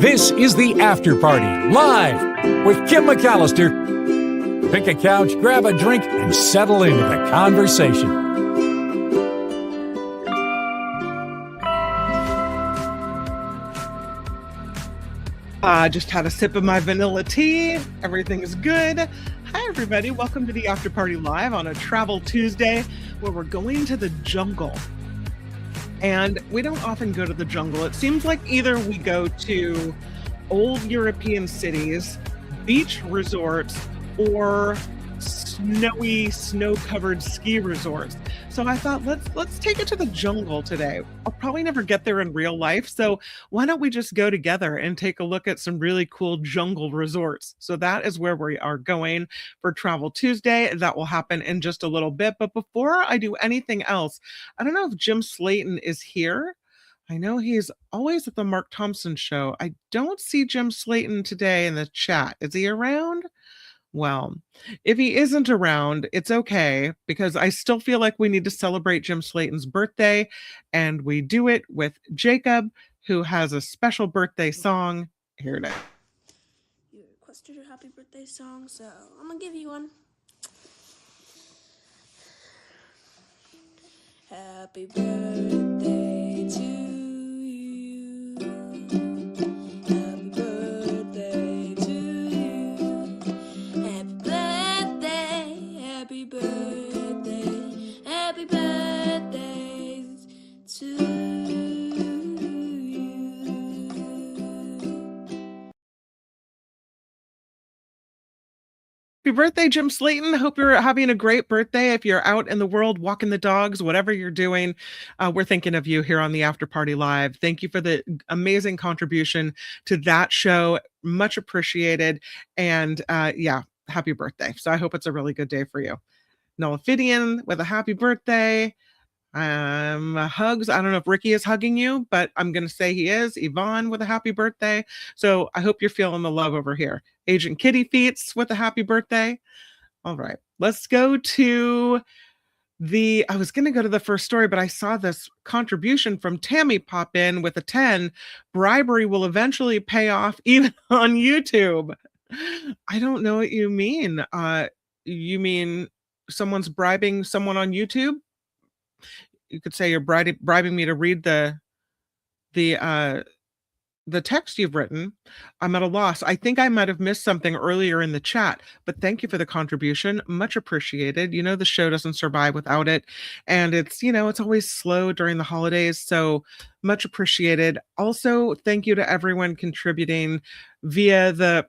This is the After Party, live with Kim McAllister. Pick a couch, grab a drink, and settle into the conversation. I just had a sip of my vanilla tea. Everything is good. Hi, everybody. Welcome to the After Party Live on a Travel Tuesday, where we're going to the jungle. And we don't often go to the jungle. It seems like either we go to old European cities, beach resorts, or snowy, snow-covered ski resorts. So I thought, let's take it to the jungle today. I'll probably never get there in real life, so why don't we just go together and take a look at some really cool jungle resorts? So that is where we are going for Travel Tuesday. That will happen in just a little bit. But before I do anything else, I don't know if Jim Slayton is here. I know he's always at the Mark Thompson show. I don't see Jim Slayton today in the chat. Is he around? Well, if he isn't around, it's okay, because I still feel like we need to celebrate Jim Slayton's birthday, and we do it with Jacob, who has a special birthday song. Here it is. You requested a happy birthday song, so I'm gonna give you one. Happy birthday to you. Happy birthday to you. Happy birthday, happy birthdays to you. Happy birthday, Jim Slayton. Hope you're having a great birthday. If you're out in the world walking the dogs, whatever you're doing, we're thinking of you here on the After Party Live. Thank you for the amazing contribution to that show. Much appreciated. And yeah, happy birthday. So I hope it's a really good day for you. Noah Fidian with a happy birthday. Hugs. I don't know if Ricky is hugging you, but I'm going to say he is. Yvonne with a happy birthday. So I hope you're feeling the love over here. Agent Kitty Feets with a happy birthday. All right, let's go to I was going to go to the first story, but I saw this contribution from Tammy pop in with a 10. Bribery will eventually pay off even on YouTube. I don't know what you mean. You mean someone's bribing someone on YouTube? You could say you're bribing me to read the text you've written. I'm at a loss. I think I might have missed something earlier in the chat, but thank you for the contribution. Much appreciated. You know, the show doesn't survive without it. And it's, it's always slow during the holidays. So much appreciated. Also, thank you to everyone contributing via the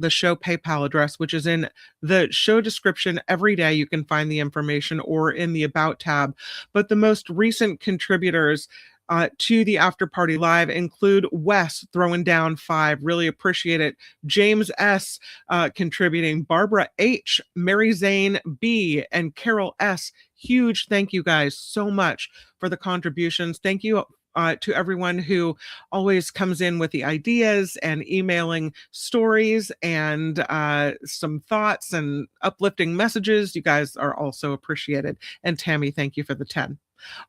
show PayPal address, which is in the show description. Every day you can find the information, or in the About tab. But the most recent contributors to the After Party Live include Wes throwing down 5. Really appreciate it. James S. Contributing. Barbara H. Mary Zane B. and Carol S. Huge thank you guys so much for the contributions. Thank you to everyone who always comes in with the ideas and emailing stories and some thoughts and uplifting messages. You guys are also appreciated. And Tammy, thank you for the 10.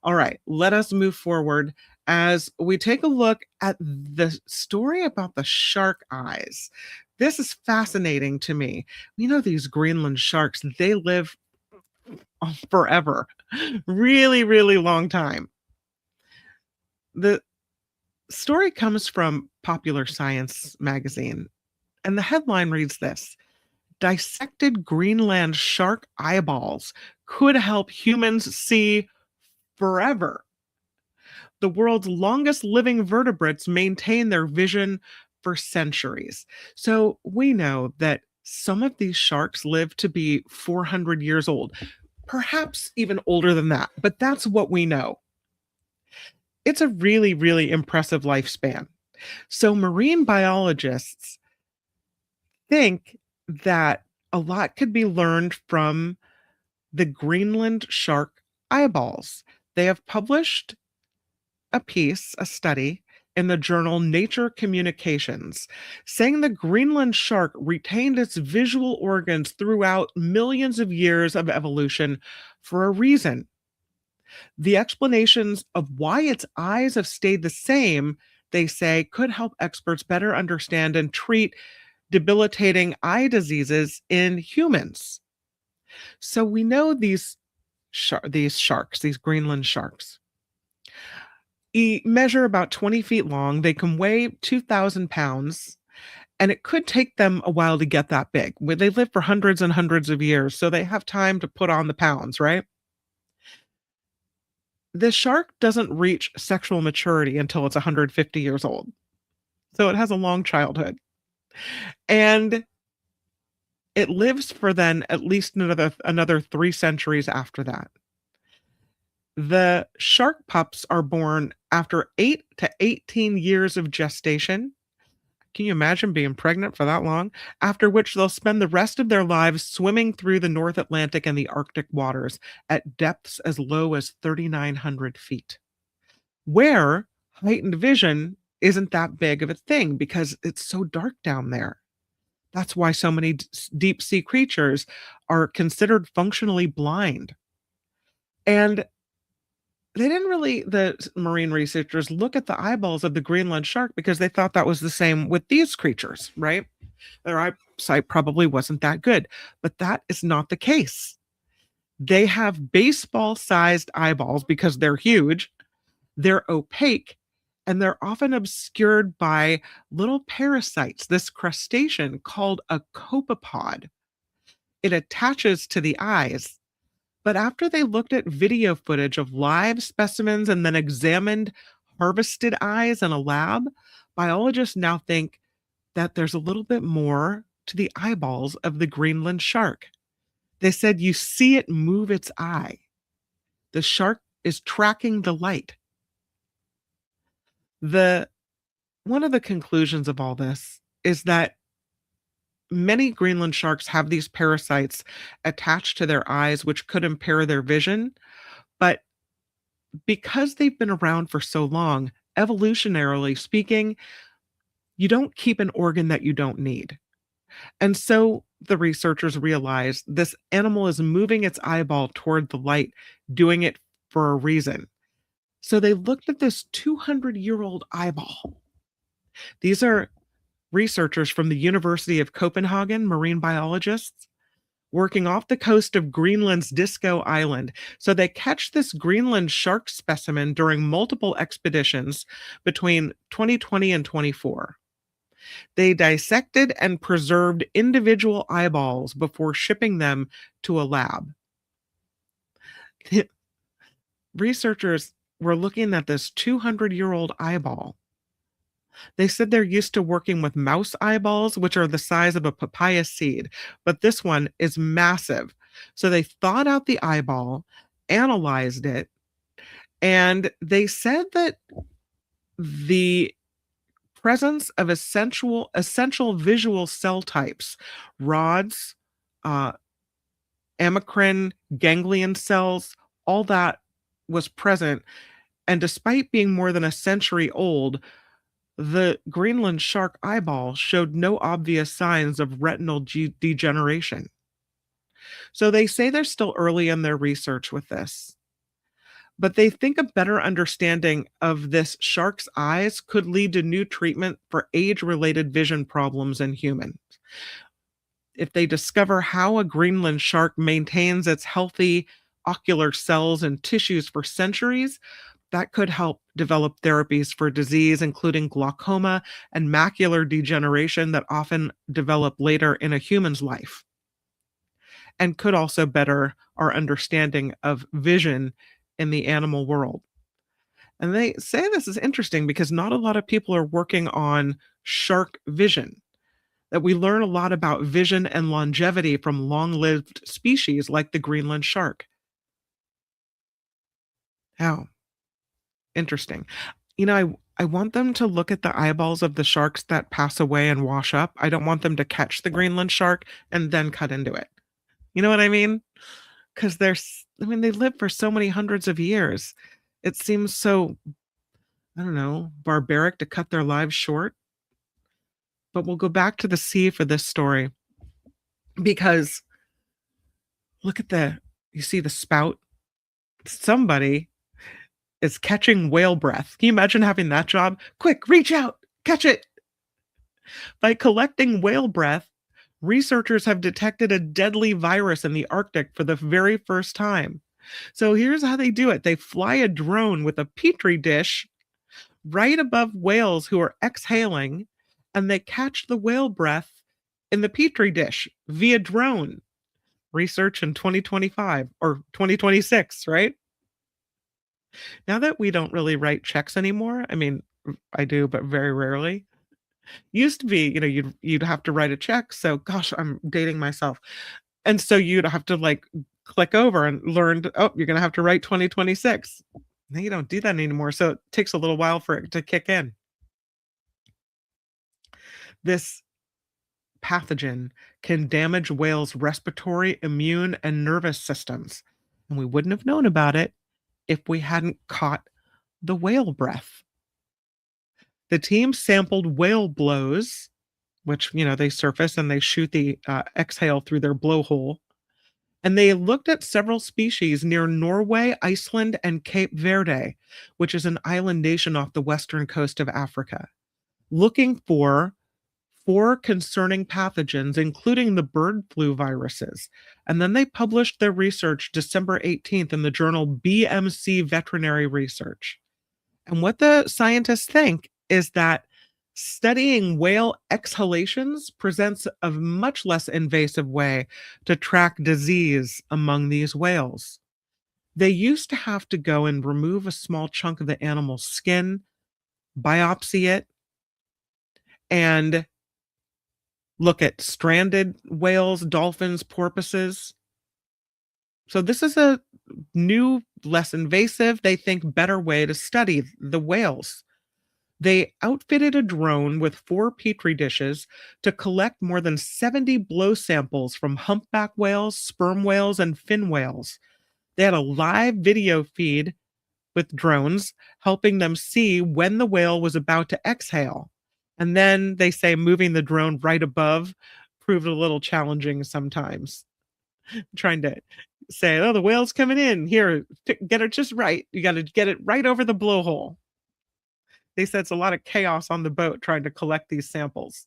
All right, let us move forward as we take a look at the story about the shark eyes. This is fascinating to me. You know, these Greenland sharks, they live forever. Really, really long time. The story comes from Popular Science magazine, and the headline reads this: Dissected Greenland shark eyeballs could help humans see forever. The world's longest living vertebrates maintain their vision for centuries. So we know that some of these sharks live to be 400 years old, perhaps even older than that, but that's what we know. It's a really, really impressive lifespan. So marine biologists think that a lot could be learned from the Greenland shark eyeballs. They have published a study in the journal Nature Communications, saying the Greenland shark retained its visual organs throughout millions of years of evolution for a reason. The explanations of why its eyes have stayed the same they say, could help experts better understand and treat debilitating eye diseases in humans. So we know these sharks, these Greenland sharks, measure about 20 feet long. They can weigh 2,000 pounds, and it could take them a while to get that big. They live for hundreds and hundreds of years, so they have time to put on the pounds, right? The shark doesn't reach sexual maturity until it's 150 years old. So it has a long childhood. And it lives for then at least another 3 centuries after that. The shark pups are born after 8 to 18 years of gestation. Can you imagine being pregnant for that long? After which they'll spend the rest of their lives swimming through the North Atlantic and the Arctic waters at depths as low as 3,900 feet, where heightened vision isn't that big of a thing because it's so dark down there. That's why so many deep sea creatures are considered functionally blind. And the marine researchers look at the eyeballs of the Greenland shark because they thought that was the same with these creatures, right? Their eyesight probably wasn't that good, but that is not the case. They have baseball sized eyeballs because they're huge, they're opaque, and they're often obscured by little parasites, this crustacean called a copepod. It attaches to the eyes. But after they looked at video footage of live specimens and then examined harvested eyes in a lab, biologists now think that there's a little bit more to the eyeballs of the Greenland shark. They said you see it move its eye. The shark is tracking the light. One of the conclusions of all this is that many Greenland sharks have these parasites attached to their eyes, which could impair their vision. But because they've been around for so long, evolutionarily speaking, you don't keep an organ that you don't need. And so the researchers realized this animal is moving its eyeball toward the light, doing it for a reason. So they looked at this 200-year-old eyeball. These are researchers from the University of Copenhagen, marine biologists, working off the coast of Greenland's Disco Island. So they catch this Greenland shark specimen during multiple expeditions between 2020 and 24. They dissected and preserved individual eyeballs before shipping them to a lab. Researchers were looking at this 200-year-old eyeball. They said they're used to working with mouse eyeballs, which are the size of a papaya seed, but this one is massive. So they thawed out the eyeball, analyzed it, and they said that the presence of essential visual cell types, rods, amacrine, ganglion cells, all that was present. And despite being more than a century old, the Greenland shark eyeball showed no obvious signs of retinal degeneration. So they say they're still early in their research with this, but they think a better understanding of this shark's eyes could lead to new treatment for age-related vision problems in humans. If they discover how a Greenland shark maintains its healthy ocular cells and tissues for centuries, that could help develop therapies for disease, including glaucoma and macular degeneration that often develop later in a human's life, and could also better our understanding of vision in the animal world. And they say this is interesting because not a lot of people are working on shark vision, that we learn a lot about vision and longevity from long-lived species like the Greenland shark. How interesting. I want them to look at the eyeballs of the sharks that pass away and wash up. I don't want them to catch the Greenland shark and then cut into it. You know what I mean? Because they live for so many hundreds of years. It seems so, I don't know, barbaric to cut their lives short. But we'll go back to the sea for this story because look at you see the spout? Somebody is catching whale breath. Can you imagine having that job? Quick, reach out, catch it. By collecting whale breath, researchers have detected a deadly virus in the Arctic for the very first time. So here's how they do it: they fly a drone with a petri dish right above whales who are exhaling, and they catch the whale breath in the petri dish via drone. Research in 2025 or 2026, right? Now that we don't really write checks anymore, I mean, I do, but very rarely. Used to be, you'd have to write a check. So, gosh, I'm dating myself. And so you'd have to like click over and learn, oh, you're going to have to write 2026. Now you don't do that anymore. So it takes a little while for it to kick in. This pathogen can damage whales' respiratory, immune, and nervous systems. And we wouldn't have known about it if we hadn't caught the whale breath. The team sampled whale blows, which, they surface and they shoot the exhale through their blowhole. And they looked at several species near Norway, Iceland, and Cape Verde, which is an island nation off the western coast of Africa, looking for 4 concerning pathogens, including the bird flu viruses. And then they published their research December 18th in the journal BMC Veterinary Research. And what the scientists think is that studying whale exhalations presents a much less invasive way to track disease among these whales. They used to have to go and remove a small chunk of the animal's skin, biopsy it, and look at stranded whales, dolphins, porpoises. So this is a new, less invasive, they think better way to study the whales. They outfitted a drone with 4 petri dishes to collect more than 70 blow samples from humpback whales, sperm whales, and fin whales. They had a live video feed with drones, helping them see when the whale was about to exhale. And then they say moving the drone right above proved a little challenging sometimes. Trying to say, oh, the whale's coming in. Here, get it just right. You got to get it right over the blowhole. They said it's a lot of chaos on the boat trying to collect these samples.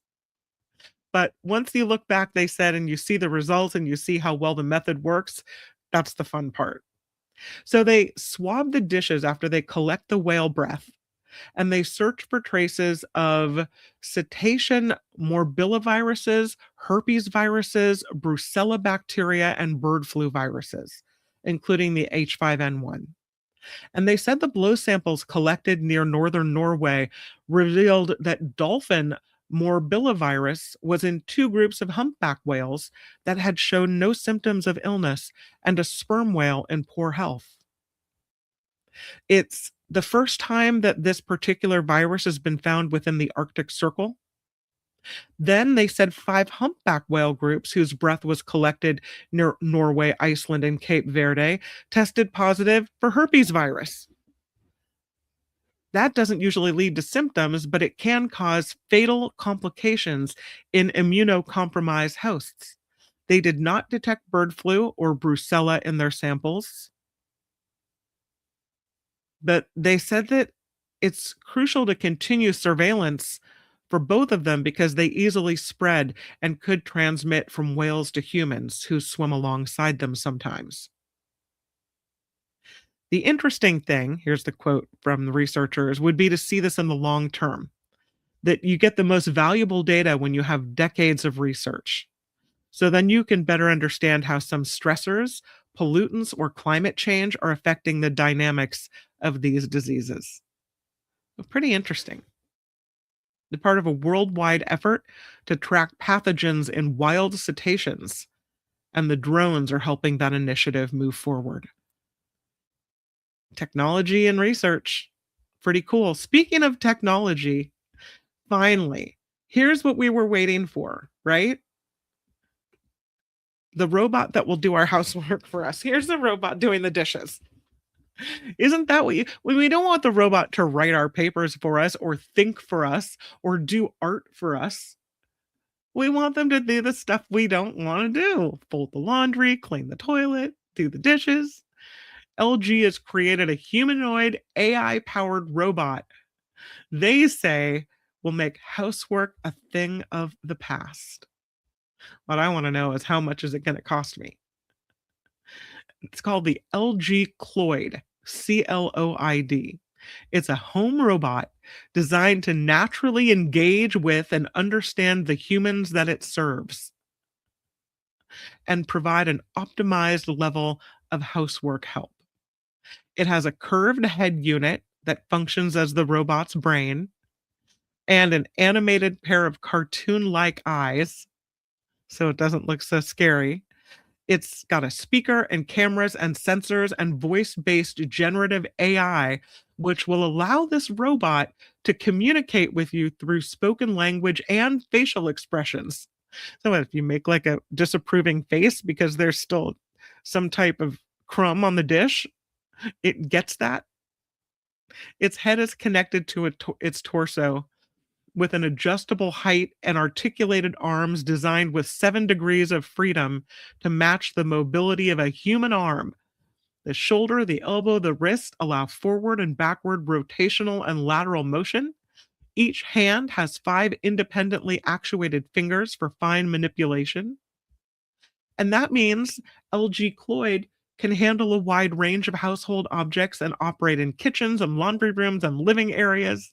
But once you look back, they said, and you see the results and you see how well the method works, that's the fun part. So they swab the dishes after they collect the whale breath, and they search for traces of cetacean morbilliviruses, herpes viruses, brucella bacteria, and bird flu viruses, including the H5N1. And they said the blow samples collected near northern Norway revealed that dolphin morbillivirus was in 2 groups of humpback whales that had shown no symptoms of illness and a sperm whale in poor health. It's the first time that this particular virus has been found within the Arctic Circle. Then they said 5 humpback whale groups whose breath was collected near Norway, Iceland, and Cape Verde tested positive for herpes virus. That doesn't usually lead to symptoms, but it can cause fatal complications in immunocompromised hosts. They did not detect bird flu or brucella in their samples, but they said that it's crucial to continue surveillance for both of them because they easily spread and could transmit from whales to humans who swim alongside them sometimes. The interesting thing, here's the quote from the researchers, would be to see this in the long term, that you get the most valuable data when you have decades of research. So then you can better understand how some stressors, pollutants, or climate change are affecting the dynamics of these diseases. Pretty interesting. They're part of a worldwide effort to track pathogens in wild cetaceans, and the drones are helping that initiative move forward. Technology and research. Pretty cool. Speaking of technology, finally, here's what we were waiting for, right? The robot that will do our housework for us. Here's the robot doing the dishes. Isn't that what we don't want the robot to write our papers for us or think for us or do art for us. We want them to do the stuff we don't want to do. Fold the laundry, clean the toilet, do the dishes. LG has created a humanoid AI-powered robot they say will make housework a thing of the past. What I want to know is how much is it going to cost me? It's called the LG Cloyd, Cloid. It's a home robot designed to naturally engage with and understand the humans that it serves and provide an optimized level of housework help. It has a curved head unit that functions as the robot's brain and an animated pair of cartoon-like eyes, so it doesn't look so scary. It's got a speaker and cameras and sensors and voice-based generative AI, which will allow this robot to communicate with you through spoken language and facial expressions. So if you make like a disapproving face because there's still some type of crumb on the dish, it gets that. Its head is connected to its torso with an adjustable height and articulated arms designed with 7 degrees of freedom to match the mobility of a human arm. The shoulder, the elbow, the wrist allow forward and backward rotational and lateral motion. Each hand has 5 independently actuated fingers for fine manipulation. And that means LG Cloyd can handle a wide range of household objects and operate in kitchens and laundry rooms and living areas.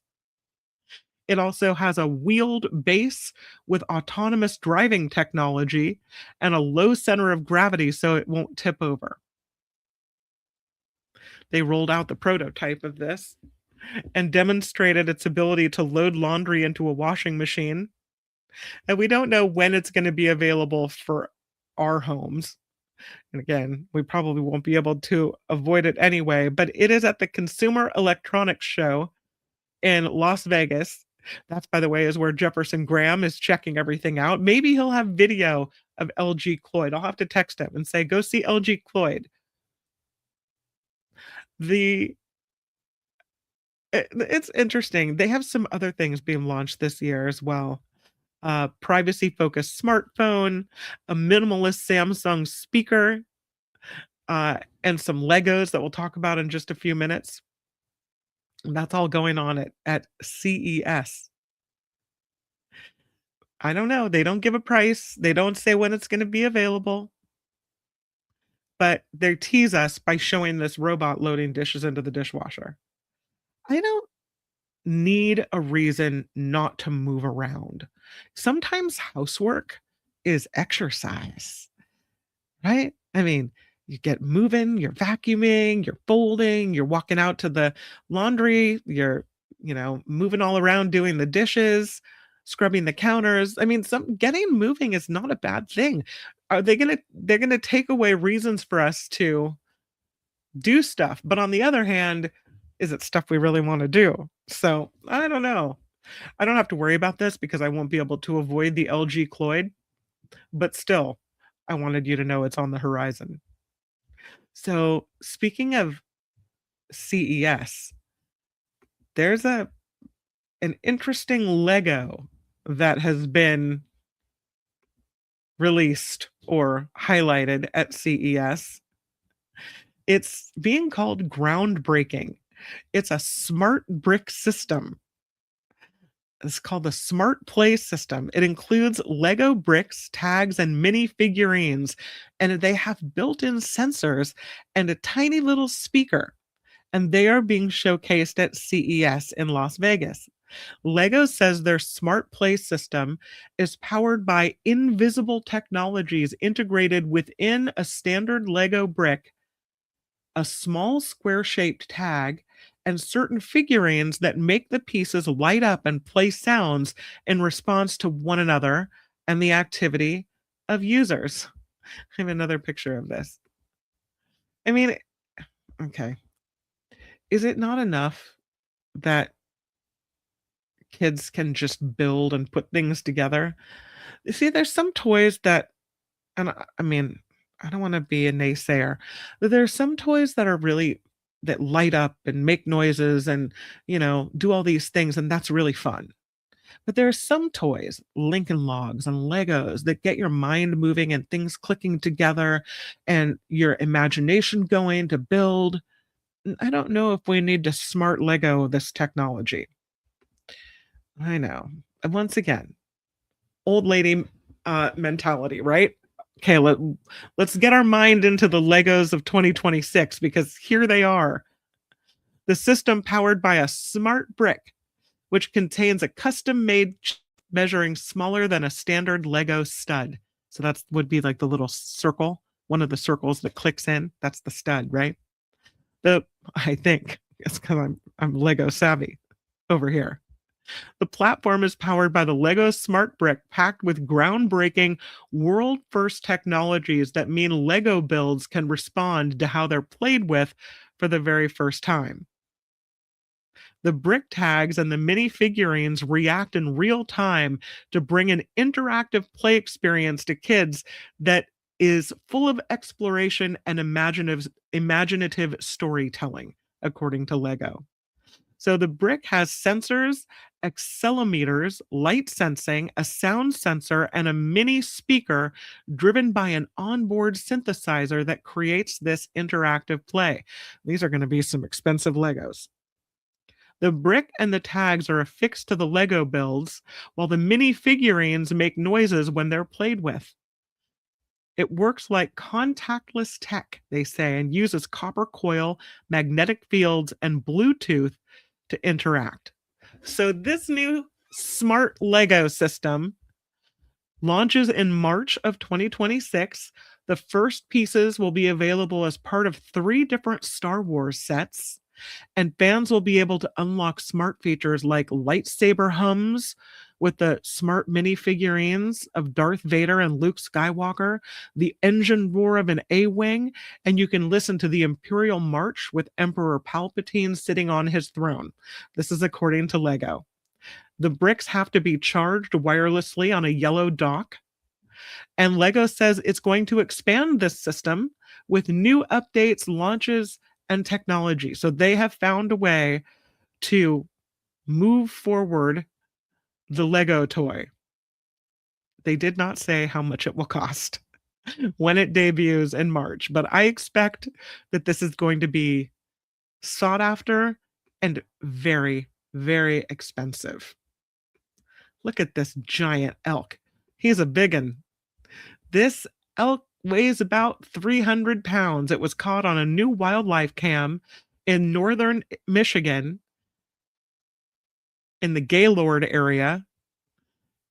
It also has a wheeled base with autonomous driving technology and a low center of gravity so it won't tip over. They rolled out the prototype of this and demonstrated its ability to load laundry into a washing machine. And we don't know when it's going to be available for our homes. And again, we probably won't be able to avoid it anyway, but it is at the Consumer Electronics Show in Las Vegas. That's, by the way, is where Jefferson Graham is checking everything out. Maybe he'll have video of LG Cloyd. I'll have to text him and say, go see LG Cloyd. It's interesting. They have some other things being launched this year as well. Privacy-focused smartphone, a minimalist Samsung speaker, and some Legos that we'll talk about in just a few minutes. And that's all going on at CES. I don't know. They don't give a price. They don't say when it's going to be available. But they tease us by showing this robot loading dishes into the dishwasher. I don't need a reason not to move around. Sometimes housework is exercise, right? I mean, you get moving, you're vacuuming, you're folding, you're walking out to the laundry, you're, moving all around doing the dishes, scrubbing the counters. I mean, getting moving is not a bad thing. They're going to take away reasons for us to do stuff. But on the other hand, is it stuff we really want to do? So I don't know. I don't have to worry about this because I won't be able to avoid the LG Cloyd, but still, I wanted you to know it's on the horizon. So speaking of CES, there's an interesting Lego that has been released or highlighted at CES. It's being called groundbreaking. It's a smart brick system. It's called the Smart Play System. It includes Lego bricks, tags, and mini figurines, and they have built-in sensors and a tiny little speaker. And they are being showcased at CES in Las Vegas. Lego says their Smart Play System is powered by invisible technologies integrated within a standard Lego brick, a small square-shaped tag, and certain figurines that make the pieces light up and play sounds in response to one another and the activity of users. I have another picture of this. I mean, okay. Is it not enough that kids can just build and put things together? You see, there's some toys that, and I mean, I don't want to be a naysayer, but there's some toys that are really that light up and make noises and do all these things, and that's really fun. But there are some toys, Lincoln Logs and Legos, that get your mind moving and things clicking together and your imagination going to build. I don't know if we need to smart Lego this technology. I know. And once again, old lady mentality, right? Okay, let's get our mind into the Legos of 2026 because here they are. The system powered by a smart brick, which contains a custom-made measuring smaller than a standard Lego stud. So that would be like the little circle, one of the circles that clicks in. That's the stud, right? I think it's because I'm Lego savvy over here. The platform is powered by the Lego Smart Brick, packed with groundbreaking, world first technologies that mean Lego builds can respond to how they're played with for the very first time. The brick tags and the mini figurines react in real time to bring an interactive play experience to kids that is full of exploration and imaginative storytelling, according to Lego. So the brick has sensors, accelerometers, light sensing, a sound sensor, and a mini speaker driven by an onboard synthesizer that creates this interactive play. These are going to be some expensive Legos. The brick and the tags are affixed to the Lego builds, while the mini figurines make noises when they're played with. It works like contactless tech, they say, and uses copper coil, magnetic fields, and Bluetooth to interact. So this new smart Lego system launches in March of 2026. The first pieces will be available as part of 3 different Star Wars sets, and fans will be able to unlock smart features like lightsaber hums with the smart mini figurines of Darth Vader and Luke Skywalker, the engine roar of an A-Wing, and you can listen to the Imperial March with Emperor Palpatine sitting on his throne. This is according to Lego. The bricks have to be charged wirelessly on a yellow dock, and Lego says it's going to expand this system with new updates, launches, and technology. So they have found a way to move forward the Lego toy. They did not say how much it will cost when it debuts in March, but I expect that this is going to be sought after and very, very expensive. Look at this giant elk. He's a big one. This elk weighs about 300 pounds. It was caught on a new wildlife cam in northern Michigan in the Gaylord area.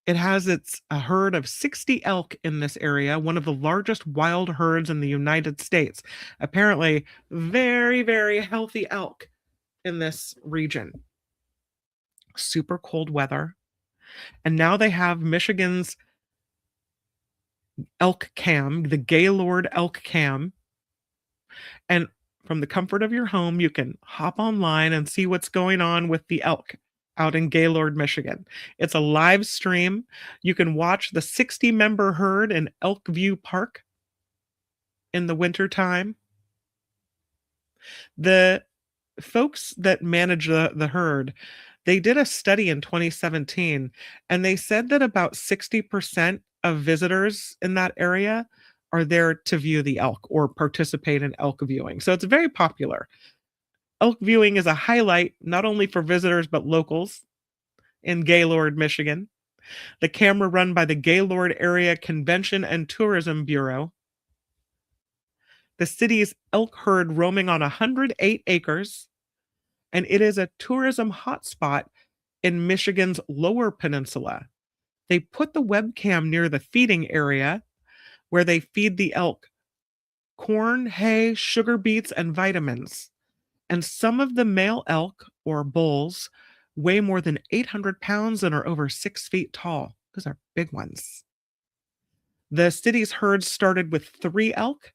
It has a herd of 60 elk in this area, one of the largest wild herds in the United States. Apparently, very, very healthy elk in this region. Super cold weather. And now they have Michigan's elk cam, the Gaylord elk cam. And from the comfort of your home, you can hop online and see what's going on with the elk out in Gaylord, Michigan. It's a live stream. You can watch the 60-member herd in Elkview Park in the wintertime. The folks that manage the herd, they did a study in 2017, and they said that about 60% of visitors in that area are there to view the elk or participate in elk viewing. So it's very popular. Elk viewing is a highlight not only for visitors but locals in Gaylord, Michigan. The camera run by the Gaylord Area Convention and Tourism Bureau. The city's elk herd roaming on 108 acres, and it is a tourism hotspot in Michigan's Lower Peninsula. They put the webcam near the feeding area where they feed the elk corn, hay, sugar beets, and vitamins. And some of the male elk, or bulls, weigh more than 800 pounds and are over 6 feet tall. Those are big ones. The city's herd started with 3 elk,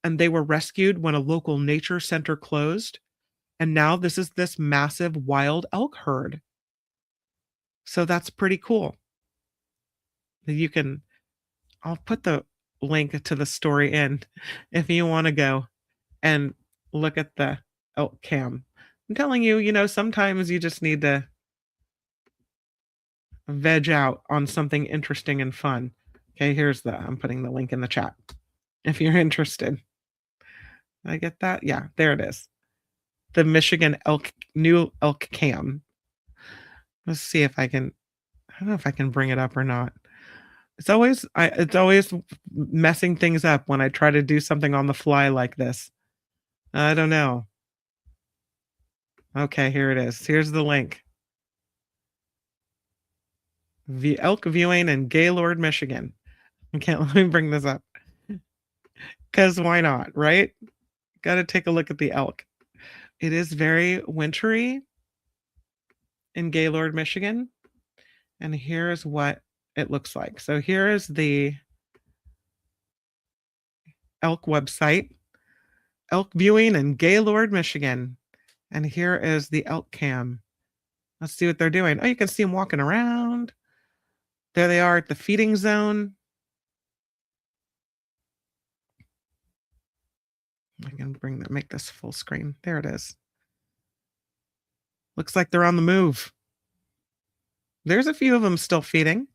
and they were rescued when a local nature center closed. And now this is this massive wild elk herd. So that's pretty cool. I'll put the link to the story in if you want to go and look at the elk cam. I'm telling you, sometimes you just need to veg out on something interesting and fun. Okay, I'm putting the link in the chat if you're interested. Did I get that? Yeah, there it is. The Michigan new elk cam. Let's see if I don't know if I can bring it up or not. It's always messing things up when I try to do something on the fly like this. I don't know. Okay, here it is. Here's the link. The elk viewing in Gaylord, Michigan. Okay, let me bring this up. Because why not, right? Got to take a look at the elk. It is very wintry in Gaylord, Michigan. And here's what it looks like. So here is the elk website, elk viewing in Gaylord, Michigan. And here is the elk cam. Let's see what they're doing. Oh, you can see them walking around. There they are at the feeding zone. I can make this full screen. There it is. Looks like they're on the move. There's a few of them still feeding.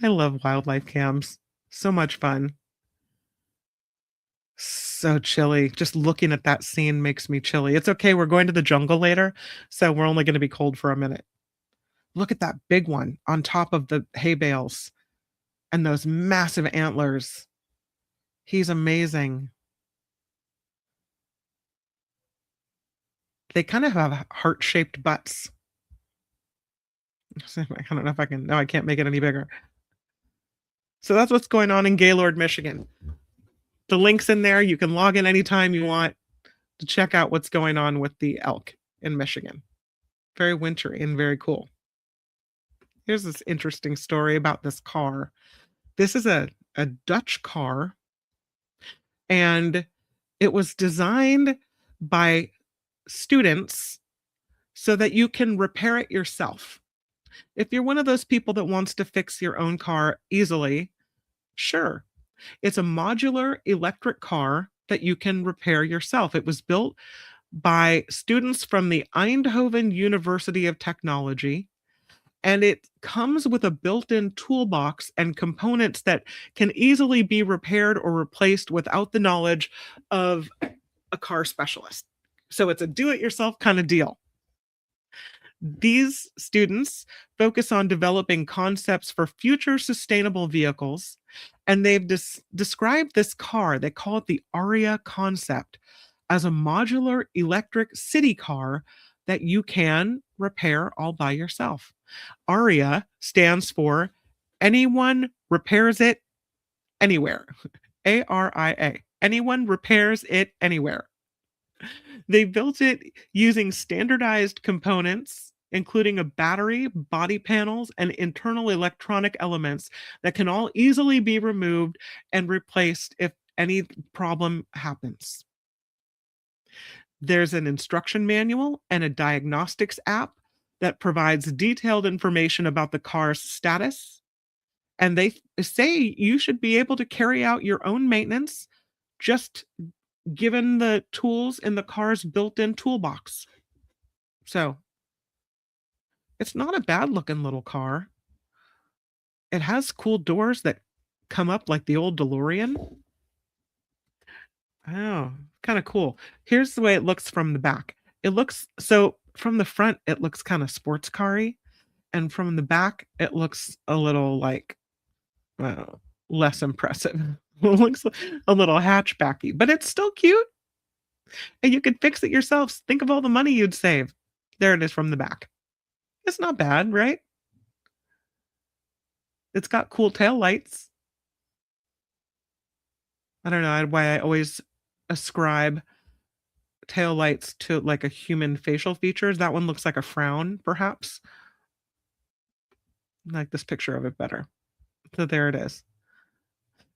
I love wildlife cams. So much fun. So chilly. Just looking at that scene makes me chilly. It's okay. We're going to the jungle later, so we're only going to be cold for a minute. Look at that big one on top of the hay bales and those massive antlers. He's amazing. They kind of have heart-shaped butts. I don't know if I can. No, I can't make it any bigger. So that's what's going on in Gaylord, Michigan. The link's in there. You can log in anytime you want to check out what's going on with the elk in Michigan. Very wintry and very cool. Here's this interesting story about this car. This is a Dutch car, and it was designed by students so that you can repair it yourself. If you're one of those people that wants to fix your own car easily, sure. It's a modular electric car that you can repair yourself. It was built by students from the Eindhoven University of Technology, and it comes with a built-in toolbox and components that can easily be repaired or replaced without the knowledge of a car specialist. So it's a do-it-yourself kind of deal. These students focus on developing concepts for future sustainable vehicles, and they've described this car, they call it the Aria concept, as a modular electric city car that you can repair all by yourself. Aria stands for Anyone Repairs It Anywhere. ARIA. Anyone repairs it anywhere. They built it using standardized components, including a battery, body panels, and internal electronic elements that can all easily be removed and replaced if any problem happens. There's an instruction manual and a diagnostics app that provides detailed information about the car's status. And they say you should be able to carry out your own maintenance just given the tools in the car's built-in toolbox. So it's not a bad looking little car. It has cool doors that come up like the old DeLorean. Oh, kind of cool. Here's the way it looks from the back. From the front, it looks kind of sports car-y, and from the back, it looks a little like less impressive. It looks a little hatchbacky, but it's still cute. And you could fix it yourself. Think of all the money you'd save. There it is from the back. It's not bad, right? It's got cool tail lights. I don't know why I always ascribe tail lights to like a human facial features. That one looks like a frown, perhaps. I like this picture of it better. So there it is.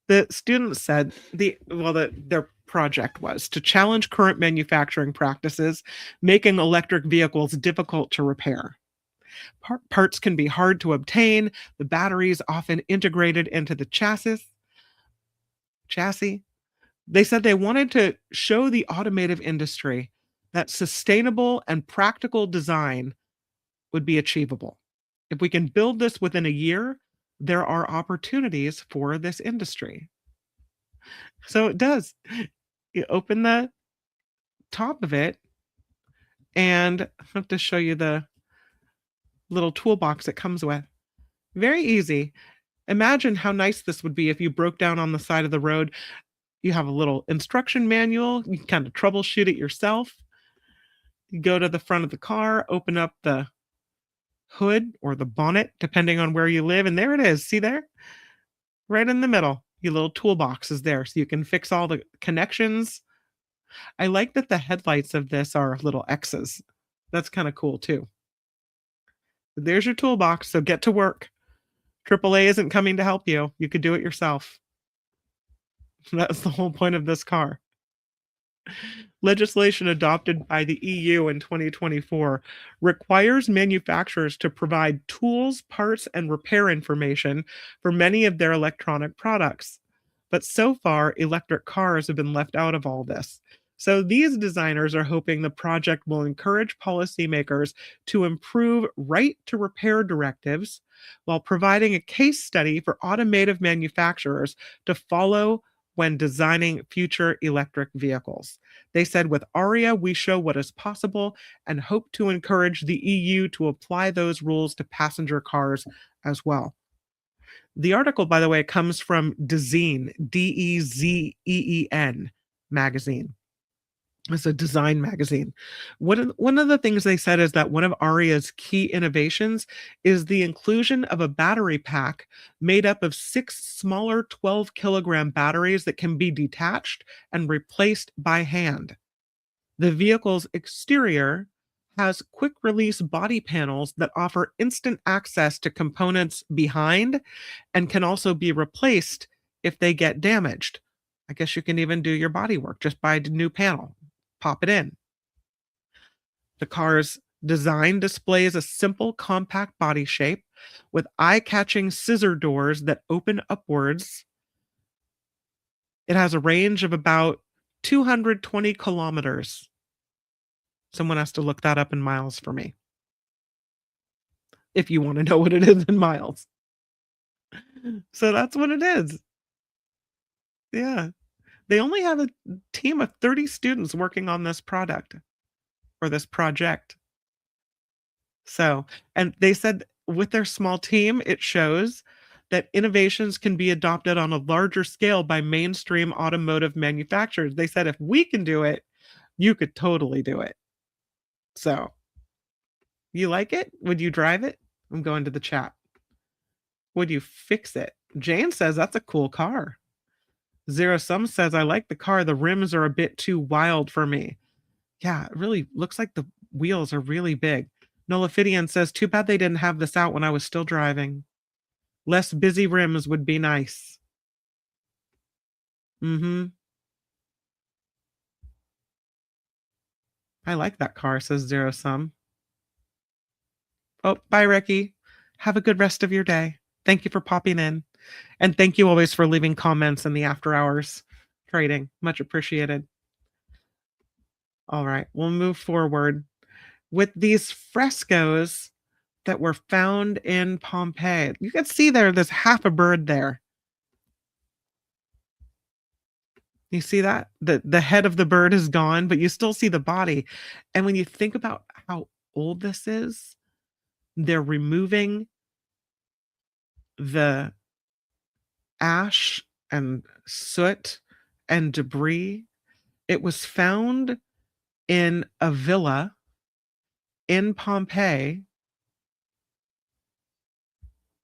The students said their project was to challenge current manufacturing practices, making electric vehicles difficult to repair. Parts can be hard to obtain. The batteries often integrated into the chassis. They said they wanted to show the automotive industry that sustainable and practical design would be achievable. If we can build this within a year, there are opportunities for this industry. So it does. You open the top of it, and I have to show you the little toolbox it comes with. Very easy. Imagine how nice this would be if you broke down on the side of the road. You have a little instruction manual. You can kind of troubleshoot it yourself. You go to the front of the car, open up the hood or the bonnet, depending on where you live. And there it is. See there? Right in the middle. Your little toolbox is there. So you can fix all the connections. I like that the headlights of this are little X's. That's kind of cool too. There's your toolbox. So get to work. AAA isn't coming to help you. You could do it yourself. That's the whole point of this car. Legislation adopted by the EU in 2024 requires manufacturers to provide tools, parts, and repair information for many of their electronic products. But so far, electric cars have been left out of all this. So these designers are hoping the project will encourage policymakers to improve right to repair directives while providing a case study for automotive manufacturers to follow when designing future electric vehicles. They said, with ARIA, we show what is possible and hope to encourage the EU to apply those rules to passenger cars as well. The article, by the way, comes from Dezeen, Dezeen magazine. It's a design magazine. One of the things they said is that one of ARIA's key innovations is the inclusion of a battery pack made up of 6 smaller 12-kilogram batteries that can be detached and replaced by hand. The vehicle's exterior has quick-release body panels that offer instant access to components behind and can also be replaced if they get damaged. I guess you can even do your body work just by a new panel. Pop it in. The car's design displays a simple, compact body shape with eye-catching scissor doors that open upwards. It has a range of about 220 kilometers. Someone has to look that up in miles for me, if you want to know what it is in miles. So that's what it is. Yeah. They only have a team of 30 students working on this product or this project. So, and they said with their small team, it shows that innovations can be adopted on a larger scale by mainstream automotive manufacturers. They said, if we can do it, you could totally do it. So, you like it? Would you drive it? I'm going to the chat. Would you fix it? Jane says that's a cool car. Zero Sum says, I like the car. The rims are a bit too wild for me. Yeah, it really looks like the wheels are really big. Nolafidian says, too bad they didn't have this out when I was still driving. Less busy rims would be nice. I like that car, says Zero Sum. Oh, bye, Ricky. Have a good rest of your day. Thank you for popping in. And thank you always for leaving comments in the after hours trading. Much appreciated. All right, we'll move forward with these frescoes that were found in Pompeii. You can see there's half a bird there. You see that? The head of the bird is gone, but you still see the body. And when you think about how old this is, they're removing the ash and soot and debris. It was found in a villa in Pompeii.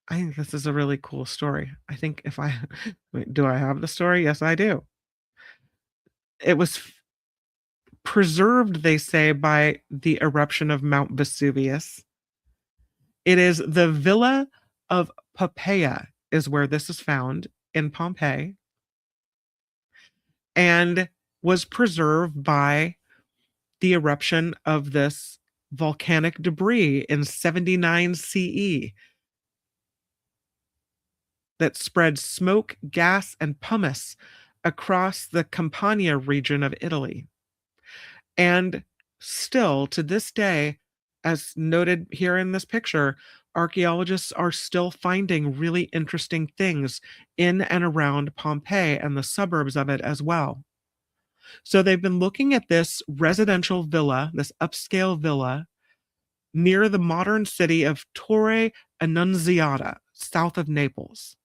I think this is a really cool story. I think if I wait, do I have the story? Yes, I do. It was preserved, they say, by the eruption of Mount Vesuvius. It is the Villa of Pompeii is where this is found in Pompeii, and was preserved by the eruption of this volcanic debris in 79 CE that spread smoke, gas, and pumice across the Campania region of Italy. And still, to this day, as noted here in this picture, archaeologists are still finding really interesting things in and around Pompeii and the suburbs of it as well. So they've been looking at this residential villa, this upscale villa, near the modern city of Torre Annunziata, south of Naples.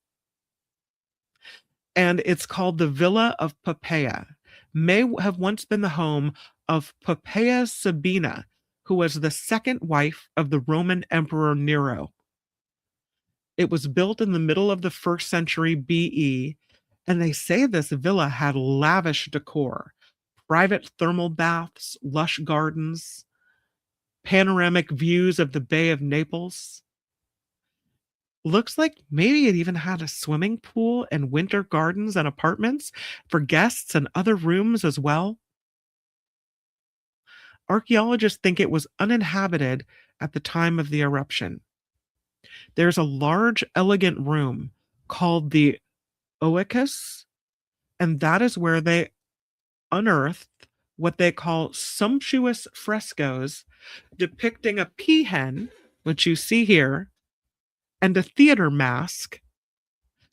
And it's called the Villa of Poppaea. May have once been the home of Poppaea Sabina, who was the second wife of the Roman Emperor Nero. It was built in the middle of the 1st century BE, and they say this villa had lavish decor, private thermal baths, lush gardens, panoramic views of the Bay of Naples. Looks like maybe it even had a swimming pool and winter gardens and apartments for guests and other rooms as well. Archaeologists think it was uninhabited at the time of the eruption. There's a large, elegant room called the Oecus, and that is where they unearthed what they call sumptuous frescoes depicting a peahen, which you see here, and a theater mask.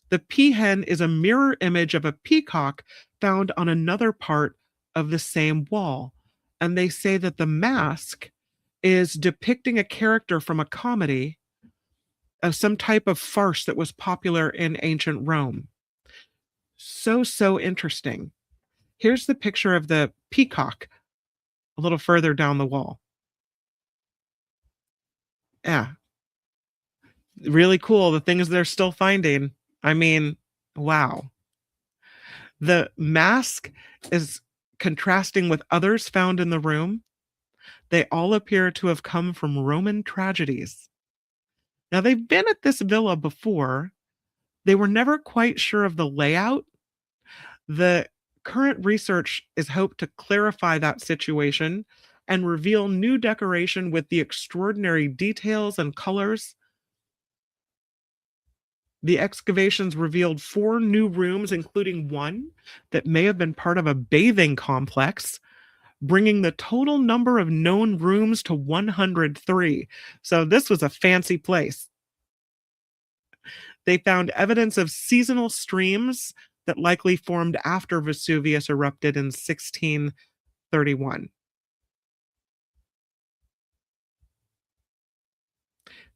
The peahen is a mirror image of a peacock found on another part of the same wall. And they say that the mask is depicting a character from a comedy of some type of farce that was popular in ancient Rome. So interesting. Here's the picture of the peacock a little further down the wall. Yeah. Really cool. The things they're still finding. I mean, wow. The mask is contrasting with others found in the room. They all appear to have come from Roman tragedies. Now, they've been at this villa before. They were never quite sure of the layout. The current research is hoped to clarify that situation and reveal new decoration with the extraordinary details and colors. The excavations revealed 4 new rooms, including one that may have been part of a bathing complex, bringing the total number of known rooms to 103. So this was a fancy place. They found evidence of seasonal streams that likely formed after Vesuvius erupted in 1631.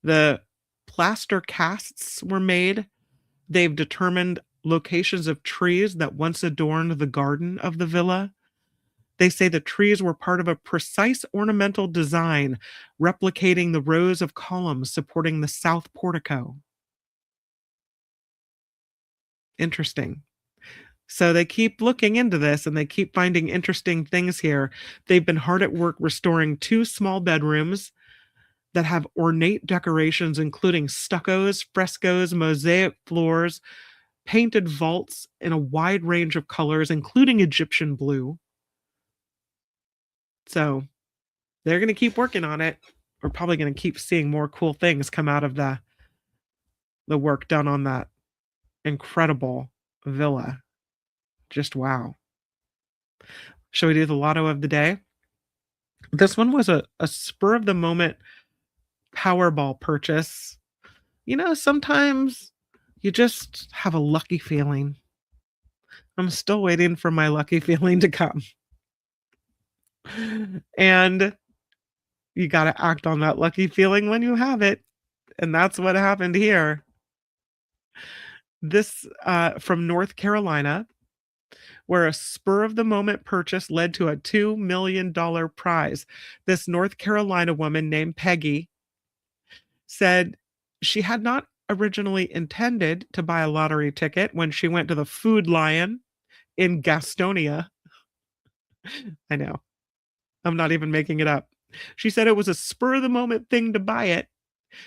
The plaster casts were made. They've determined locations of trees that once adorned the garden of the villa. They say the trees were part of a precise ornamental design, replicating the rows of columns supporting the south portico. Interesting. So they keep looking into this and they keep finding interesting things here. They've been hard at work restoring 2 small bedrooms that have ornate decorations, including stuccos, frescoes, mosaic floors, painted vaults in a wide range of colors, including Egyptian blue. So they're going to keep working on it. We're probably going to keep seeing more cool things come out of the work done on that incredible villa. Just wow. Shall we do the lotto of the day? This one was a spur of the moment Powerball purchase. You know, sometimes you just have a lucky feeling. I'm still waiting for my lucky feeling to come. And you got to act on that lucky feeling when you have it. And that's what happened here. This from North Carolina, where a spur of the moment purchase led to a $2 million prize. This North Carolina woman named Peggy said she had not originally intended to buy a lottery ticket when she went to the Food Lion in Gastonia. I know. I'm not even making it up. She said it was a spur of the moment thing to buy it.